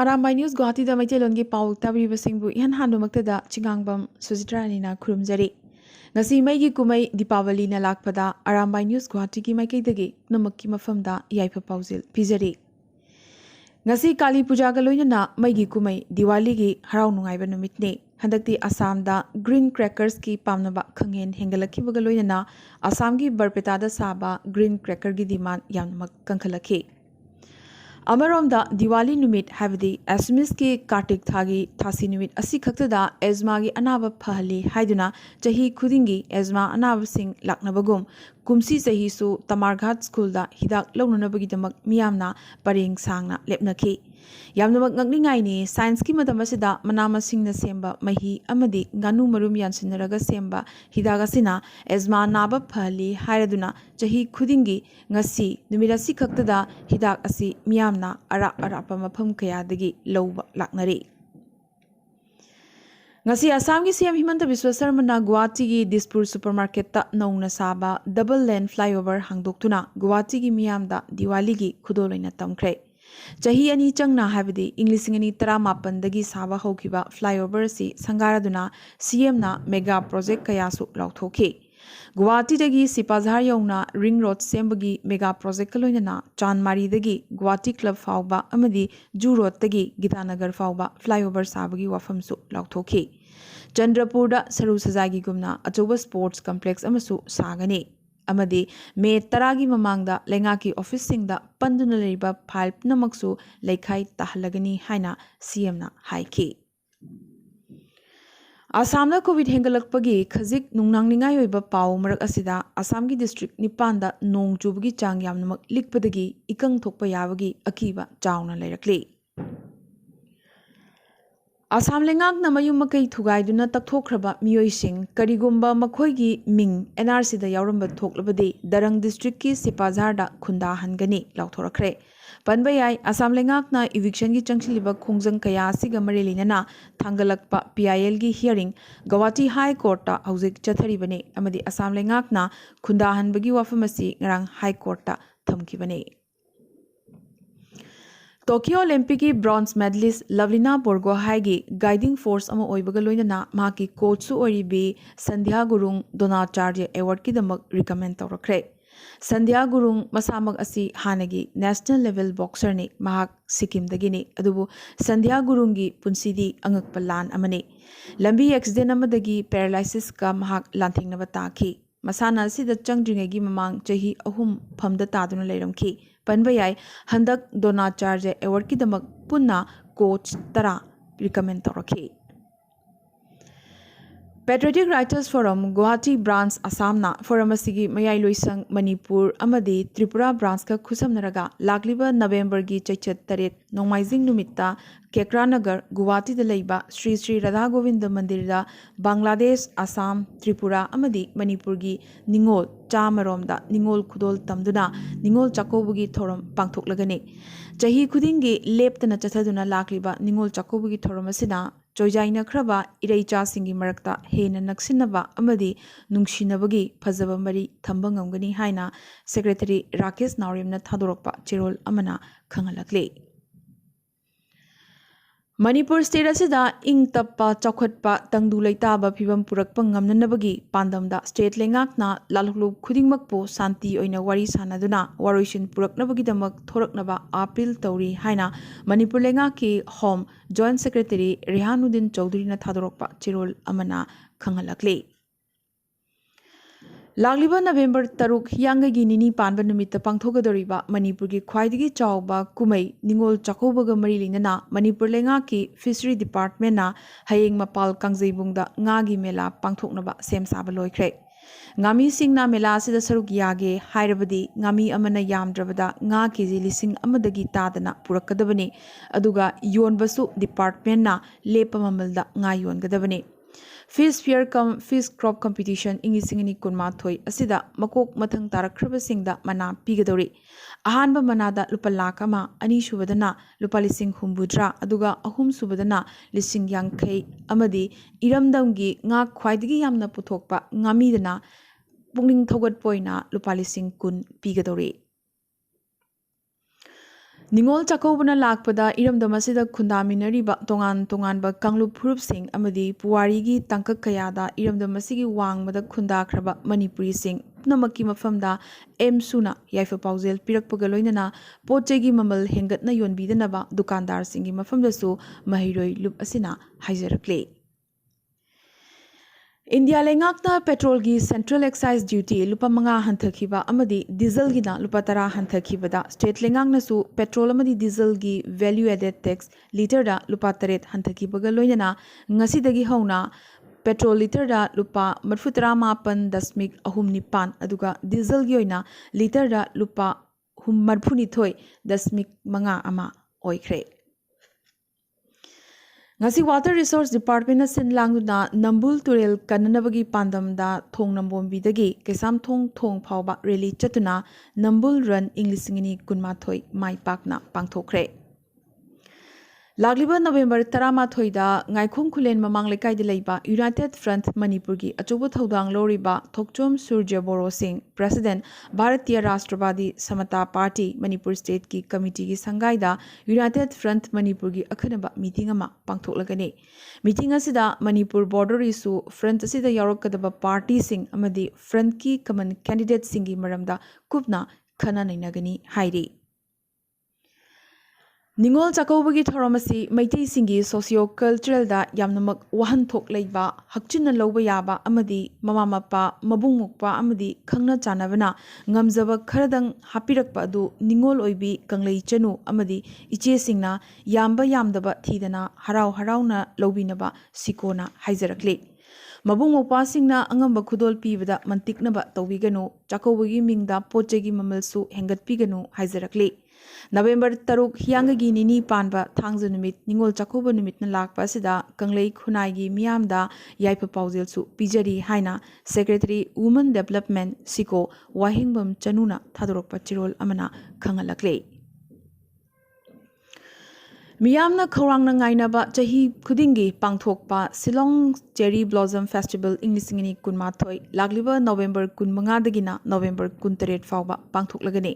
Arambai news Guwahati दा मैतेलोनगी पाउ ताबिबसिंगबु इहान हानुमक्तदा चिंगांगबम सुजित्रानीना खुरुमजरी ngasi maigi kumai dipawali na lakpada arambai news guwahati ki maiki dagi namakki mafamda yaifa pauzil pizari ngasi kali puja ga loina maigi kumai diwali gi harau nungaiba numitne handakti assam da green crackers ki pamnaba khanghen hengalakhi baga loina assam gi barpeta da saba green cracker gi demand yammak kankhalakhi अमरोमदा दिवाली नुमित हाबदी एसमिस के कार्तिक थागी थासी नुमित असि खक्तदा asthma की अनाब फहली हाइदुना चही खुदिंगी asthma अनाब सिंह लाकनबगुम कुमसी चही सु तमारघाट स्कूल दा हिदाक लौननबगिदमक मियामना परेंग सांगना लेपनखी यामनमक ngakningaini साइंस की मतम असिदा मना मसिंगना सेंबा मही अमदी गानु मरुम यानसिनरगा सेंबा हिदाक असिना एजमा नाब फहली हाइरदुना चही खुदिंगी ngasi नुमित असि खक्तदा हिदाक असि मियामना अरा अरापा मफम कयादगी लौबा लाकनरी ngasi असम की सीएम हिमंत बिस्वा शर्मा गुवाहाटी की दिसपुर सुपरमार्केट नौना साबा डबल लेन फ्लाईओवर हांगदोक्तुना गुवाहाटी की मियामदा दिवाली की खुदोलोइना तमख्रे चही अनि चंगना हाबदी इंग्लिश अनि 18 दगी साबा होखिबा फ्लाईओवर से संगारदुना सीएम ना मेगा प्रोजेक्ट कयासु लौथोखे गुवाहाटी दगी सिपाझार यौना रिंग रोड सेंबगी मेगा प्रोजेक्ट लोइना चांदमारी दगी गुवाहाटी क्लब फाउबा अमदी जू रोड दगी गीतानगर फाउबा फ्लाईओवर साबगी वफमसु लौथोखे चंद्रपुर दा सरू सजागी गुमना अचौबा स्पोर्ट्स कॉम्प्लेक्स अमसु सागने अमदी मे 10 की ममांगदा लेंगा की ऑफिस सिंगदा पंदुना लेरिबा फाइल नमक्सु लेखाई ताहलगनी हाइना सीएम ना हाइखी आसाम कोविड हेंगलक्पगी खजिक नुंगनांगनिंगाई ओइबा पाउ मरक असिदा आसाम की डिस्ट्रिक्ट निपानदा नोंग चुबगी चांग यामनमक लिकपदगी इकंग थोकपा याबगी अकीबा चावना लेरकली आसाम लेंगाक नमयुम मकई थुगाइदुना तकथोख्रबा मियोइसिंग करिगुम्बा मखोइगी मिंग एनआरसी दा यावरंबा थोकलबदे दरंग डिस्ट्रिक्ट की सिपाझारदा खुंदा हनगनी लाउथोरखरे पनबा याई आसाम लेंगाकना इविक्शन की चंगसिलिबा खोंजंग कया असिगा मरे लेनना थांगलकपा पीआईएल की हियरिंग गुवाहाटी हाई कोर्ट हौजिक चथरिबने अमदी आसाम लेंगाकना खुंदा हनबगी वफम असि ngarang हाई कोर्ट थमखिबने टोक्यो ओलंपिक की ब्रॉन्ज मेडलिस्ट लवलीना बोरगोहाई की गाइडिंग फोर्स अमा ओइबगा लोइना माकी कोच सु ओरिबी संध्या गुरुंग दोनाचार्य अवार्ड की दमक रिकमेंड तौरखरे संध्या गुरुंग मसामक असि हानगी नेशनल लेवल बॉक्सर ने महाक सिक्किम दगिने अदुबु संध्या गुरुंग की पुंसीदी अंगक पलान अमने लंबी एक्सीडेंट अमदगी पैरालाइसिस का महाक लांथिंगनबा ताखी मसाना असिदा चंगद्रिंगेगी ममांग चही अहुम फमदा तादुना लेरमखी पनबा याई हंदक दोनाचार्य अवार्ड की दमक पुन्ना कोच 10 रिकमेंड तौरखी patriotic writers forum Guwahati branch असमना फोरम असिगी मयाई लोइसंग मणिपुर अमदी त्रिपुरा ब्रांच का खुसमनरगा लाक्लिबा नवेंबर की चैचत 3 नोंमाइजिंग नुमित्ता केक्रानगर गुवाहाटी दा लेइबा श्री श्री राधा गोविंद मंदिर दा बांग्लादेश असम त्रिपुरा अमदी मणिपुर की निंगोल चामरोमदा निंगोल खुदोल तमदुना निंगोल चाकोबुगी थोरम पांगथोकलगने चही खुदिंगी लेप्तना चथदुना लाक्लिबा निंगोल चाकोबुगी थोरम असिना चोइजाइनख्रबा इरैचासिंगी मरक्ता हेना नक्सिनबा अमदी नुंगसिनबगी फजबा मरी थंबा ngamgani हाइना सेक्रेटरी राकेश नावरेमना थादोरकपा चिरोल अमना खंगलकले मणिपुर स्टेट असिदा इंग तप्पा चौखटपा तंगदु लेताबा फिबम पुरकपा ngamnanabagi पांदमदा स्टेट लेंगाकना लालुकलुक खुदिंगमकपो शांति ओइना वारी सानादुना वारोइसिन पुरकनबगिदमक थोरकनबा अपील तौरी हाइना मणिपुर लेंगाकी होम जॉइंट सेक्रेटरी रेहानुद्दीन चौधरीना थादोरकपा चिरोल अमना खंगलकले लाग्लिबा नवेंबर 3 यांगगी निनी पानबा नुमित्ता पांगथोगदोरिबा मणिपुर की ख्वाइदगी चावबा कुमई निंगोल चाकोबगा मरी लेनना मणिपुर लेंगा की फिशरी डिपार्टमेंट ना हयेंग मपाल कांगजेबुंगदा ngaगी मेला पांगथोकनबा सेम साबा लोइख्रे ngami singna mela asida saruk yage hairabadi ngami amana yamdrabada nga keji lising amadagi tadana purakadabane aduga yonbasu department na lepamamalda nga yongadabane Fish Fair Fish Crop Competition इंगिसिंगनी कुनमाथोई असिदा मकोक मथंग तारख्रबसिंगदा मना पिगदौरी अहानबा मनादा लुपा लाख अमा अनी सुबदना लुपा लिसिंग हुम्बुद्रा अदुगा अहुम सुबदना लिसिंग यांखै अमदी इरमदमगी nga ख्वाइदगी यामना पुथोकपा ngamidana पुंगनिंग थौगत पोइना लुपा लिसिंग कुन पिगदौरी ꯅꯤꯉꯣꯜ ꯆꯥꯛꯀꯧꯕꯅ ꯂꯥꯛꯄꯗ ꯏꯔꯝꯗꯝ ꯑꯁꯤꯗ ꯈꯨꯟꯗꯥꯃꯤꯟꯅꯔꯤꯕ ꯇꯣꯉꯥꯟ ꯇꯣꯉꯥꯟꯕ ꯀꯥꯡꯂꯨꯞ ꯐꯨꯔꯨꯞꯁꯤꯡ ꯑꯃꯗꯤ ꯄꯨꯋꯥꯔꯤꯒꯤ ꯇꯥꯡꯀꯛ ꯀꯌꯥꯗ ꯏꯔꯝꯗꯝ ꯑꯁꯤꯒꯤ ꯋꯥꯡꯃꯗ ꯈꯨꯟꯗꯥꯈ꯭ꯔꯕ ꯃꯅꯤꯄꯨꯔꯤꯁꯤꯡ ꯄꯨꯝꯅꯃꯛꯀꯤ ꯃꯐꯝꯗ ꯁꯨꯅ ꯌꯥꯏꯐ ꯄꯥꯎꯖꯦꯜ ꯄꯤꯔꯛꯄꯒ ꯂꯣꯏꯅꯅ ꯄꯣꯠꯆꯩꯒꯤ ꯃꯃꯜ ꯍꯦꯟꯒꯠꯅ ꯌꯣꯟꯕꯤꯗꯅꯕ ꯗꯨꯀꯥꯟꯗꯥꯔꯁꯤꯡꯒꯤ ꯃꯐꯝꯗꯁꯨ ꯃꯍꯩꯔꯣꯏ ꯂꯨꯞ ꯑꯁꯤꯅ ꯍꯥꯏꯖꯔꯛꯂꯤ꯫ इंडिया लेंगाकना पेट्रोल की सेंट्रल एक्साइज ड्यूटी लुपा मंगा हंथखिबा अमदी डीजल गिना लुपा तरा हंथखिबदा स्टेट लेंगाकनसु पेट्रोल अमदी डीजल की वैल्यू एडेड टैक्स लीटर दा लुपा तरेत हंथखिबगा लोइनना ngasi हौना पेट्रोल लीटर दा लुपा 39.39 अदुगा डीजल की ओइना लीटर दा लुपा 39.5 अमा ओइख्रे। ngasi water resource department sin languna nambul turel kananabagi pandamda thong nambombi dagi kesam thong phawba rally chatuna nambul run inglisingini kunmathoi mai pakna pangthokre। लाग्लिबा नवंबर 13 दा ngaikong खुलेन ममांग लेकाई दे लेबा United front Manipur की अचौब थौदांग लोरिबा Thokchom Surya Boro Singh president Bharatiya Rashtrawadi Samata party Manipur state की committee की संगाईदा united front Manipur की अखनबा मीटिंग अमा पांगथोकलगने। मीटिंग असिदा मणिपुर बॉर्डर इशू फ्रंट असिदा यावरकदबा पार्टी सिंह अमदी फ्रंट की कमन कैंडिडेट सिंह की मरमदा कुपना खना नैनगनी हाइरी। निंगोल चाकौबगी थौरमसी मैतै सिंगी सोशियो कल्चरल दा यामनमक वहनथोक लेबा हक्चिन लौबा याबा अमदी ममा मपा मबुंग मुकपा अमदी खंगना चानबना ngamjaba खरदंग हापिरकपा अदु निंगोल ओइबी कंगलै चनु अमदी इचे सिंगना यामबा यामदबा थीदना हराव हरावना लौबिनबा सिकोना हाइजरकले। मबुंग मोपासिंगना अंगंबा खुदोल पीबदा मंतिकनबा तौबिगनु चाकौबगी मिंगदा पोचेगी ममलसु हेंगतपीगनु हाइजरकले। नवंबर 3 हियांगगी निनी पानबा थांगज नुमित निंगोल चाकौबा नुमितना लाकपा सिदा कंगलै खुनाइगी मियामदा याइफ पाउजेलसु पिजरी हाइना सेक्रेटरी वुमन डेवलपमेंट सिको वाहिंगबम चनुना थादोरकपा चिरोल अमना खंगलकले। मियामना खौरांगना ngainaba chahi khudingi pangthokpa Silong Cherry Blossom Festival इंग्लिसिंगनी कुनमाथोय लाग्लिबा नवंबर 15 दगिना नवंबर 19 फावबा पांगथोकलगने।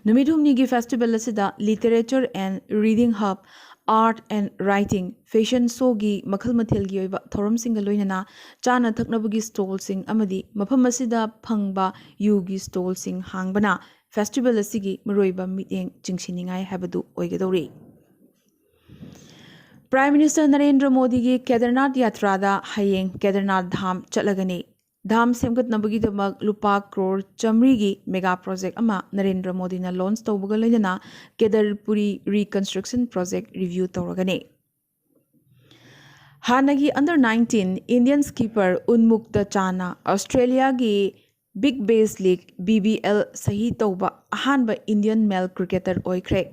नुमिथुमनी की फेस्टिवल असिदा literature and reading hub art and writing fashion show की मखल मथेल की ओइबा थौरम सिंग लोइनना चाना थकनबगी स्टॉल सिंग अमदी मफम असिदा फंगबा यू की स्टॉल सिंग हांगबना फेस्टिवल असिगी मरोइबा मिटेंग चिंगसिनिंगाय हाबदु ओइगदौरी। प्राइम मिनिस्टर नरेंद्र मोदी की केदारनाथ यात्रा हयेंग केदारनाथ धाम चलगने। धाम सेमगतनबगीदमक लुपा करोड़ 100 की मेगा प्रोजेक्ट अमा नरेंद्र मोदी ना लॉन्च तौबगा लोइनना केदारपुरी रिकंस्ट्रक्शन प्रोजेक्ट रिव्यू तौरगने। हानगी अंडर 19 इंडियन स्कीपर उन्मुक्त चाना ऑस्ट्रेलिया की बिग बेस लीग BBL सही तौबा अहानबा इंडियन मेल क्रिकेटर ओइख्रे।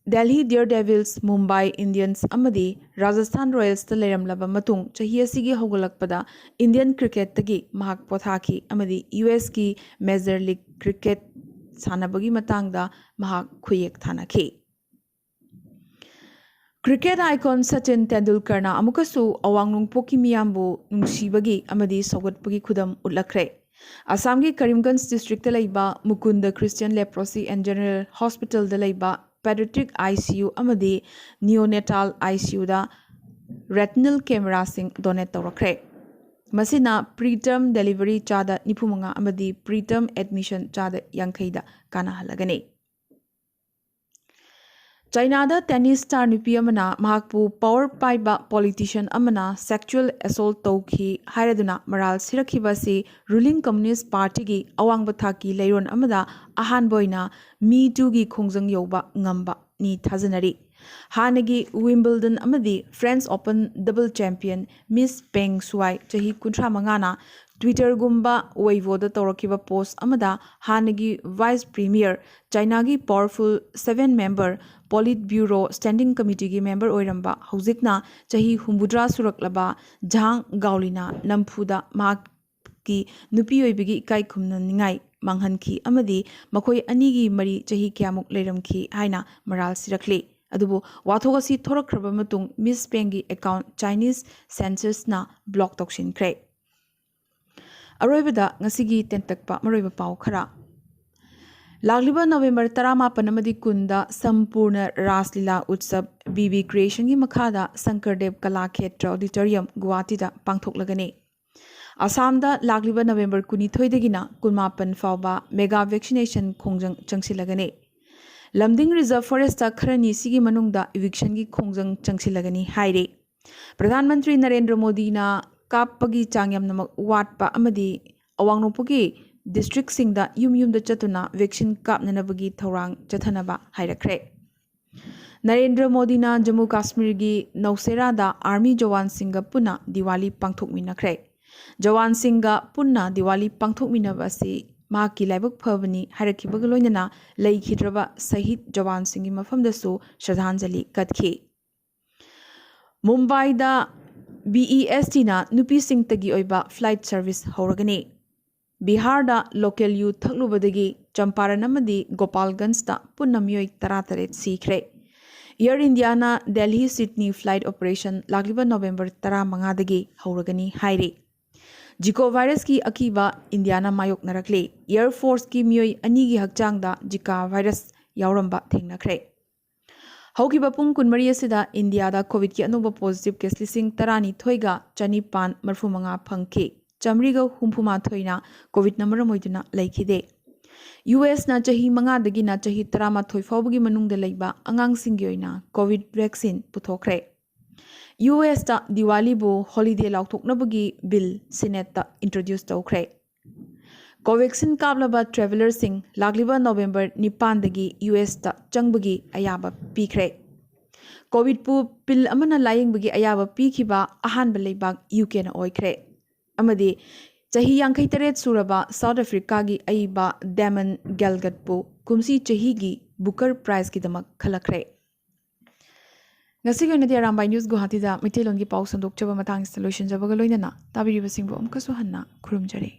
Delhi Daredevils Mumbai Indians अमदी राजस्थान रॉयल्स ता लेरमलबा मतुंग चाही असिगी हौगलकपदा इंडियन क्रिकेट तगी महाक पोथाखी अमदी US की मेजर लीग क्रिकेट सानबगी मतंगदा महाक खुयेक थानाखी। क्रिकेट आइकॉन सचिन तेंदुलकर ना अमुकसु अवांग नोंगपोकी मियामबु नुंगसीबगी अमदी सौगतपगी खुदम उल्लखरे। असम की करीमगंज डिस्ट्रिक्ट लेबा Makunda Christian leprosy and general hospital लेबा पेडियाट्रिक ICU अमदी नियोनेटाल ICU दा रेटिनल कैमरा सिंग डोनेट तौरखरे। मसिना प्रीटर्म डिलीवरी चादा 95 अमदी प्रीटर्म एडमिशन चादा 50 दा कानाहलगने। चाइनादा टेनिस स्टार नुपी अमना महाकपु पावर पाइबा पॉलिटिशियन अमना सेक्सुअल असोल्ट तौखी हायरदुना मराल सिरखिबसी रूलिंग कम्युनिस्ट पार्टी की अवांग थाकी लेरोन अमदा अहानबोइना मी टू की खोंजंग योबा ngamba ni थाजनरी। हानगी Wimbledon अमदी French open double champion miss Peng Shuai चाही 35 ट्विटर गुम्बा वेइवोदा तौरखिबा पोस्ट अमदा हानगी वाइस प्रीमियर चाइना की powerful 7 member politburo standing committee की मेंबर ओइरंबा हौजिकना चाही 50 सुरकलबा झांग गाउलिना नमफुदा माक की नुपी ओइबगी इकाई खुमननिंगाई मांगहनखी अमदी मखोई अनीगी मरी चाही क्यामुक लेरमखी हाइना मराल सिरखले। अदुबो वाथोगसी थोरखरबा मतुंग मिस पेंगी अकाउंट चाइनीज सेंसर्सना ब्लॉक तौसिनख्रे। अरोइबदा ngasiगी tentakpa maroiba pau khara लाग्लिबा नवंबर 18 कुंदा संपूर्ण रासलीला उत्सव बीबी क्रिएशन की मखादा शंकरदेव कलाक्षेत्र ऑडिटोरियम गुवाहाटी पांथोक्लगने आसामदा लाग्लिबा नवंबर 19 कुनमापन फावबा मेगा वैक्सीनेशन खोंजंग चंगसिलगने लमदिंग रिजर्व फॉरेस्ट खरनी सिगी मनुंगदा इविक्शन की खोंजंग चंगसिलगनी हाइरे प्रधानमंत्री नरेंद्र मोदी ना कापगी चांgyamnamक वाटपा अमदी अवांगनोपगी डिस्ट्रिक्ट सिंगदा युम चतुना वैक्सीन कापननबगी थौरांग चथनबा हाइरखरे नरेंद्र मोदी ना जम्मू काश्मीर की नौसेरादा आर्मी जवान सिंह पुना दिवाली पांथोकमिनखरे जवान सिंह पुना दिवाली पांथोकमिनबसी माकी लाइबक फबनी हाइरखिबग लोइनना लेखिद्रबा शहीद जवान सिंह मफमदसु श्रद्धांजलि कथखि मुंबईदा BEST ना नुपी सिंगतगी ओइबा फ्लाइट सर्विस हौरगने बिहारदा लोकल यूथ थकलुबदगी चंपारण अमदी गोपालगंजदा पुन्ना मियोय 13 सीखरे एयर इंडिया ना दिल्ली सिडनी फ्लाइट ऑपरेशन लागिबा नवंबर 15 हौरगनी हाइरे जिको वायरस की अकीबा इंडिया ना मायोक नरकले एयर फोर्स की मियोय अनी की हकचांगदा जिका वायरस यावरंबा थेंगनखरे हौकिबा पुंग कुनमरी असिदा इंडियादा कोविड की अनोबा पॉजिटिव केस लिसिंग 12 चनिपान मरफुमंगा फंखे चमरीगा हुंफुमा थोइना कोविड नंबर मोइदुना लेखिदे US ना चही मंगादगी ना चही 13 फाउबगी मनुंगदा लेबा अंगांगसिंगी ओइना कोविड वैक्सीन पुथोखरे US ता दिवाली बो हॉलिडे लाउथोकनबगी बिल सिनेट ता इंट्रोड्यूस तौखरे कोवैक्सीन काबलबा ट्रेवलर सिंह लाग्लिबा नवंबर 9 दगी US ता चंगबगी अयाबा पीखरे कोविड पु पिल अमना लायंगबगी अयाबा पीखिबा अहानबा लेबाग UK ना ओइखरे अमदी चही 53 सूरबा साउथ अफ्रीका की अइबा डेमन गैलगटपो कुमसी चही की बुकर प्राइज की दमक खलखरे ngasi goina di arambai news guwahati da mitelon gi paw sandok chaba matang solution jabaga loinana tabiri basingbo amkasu hanna khurumjare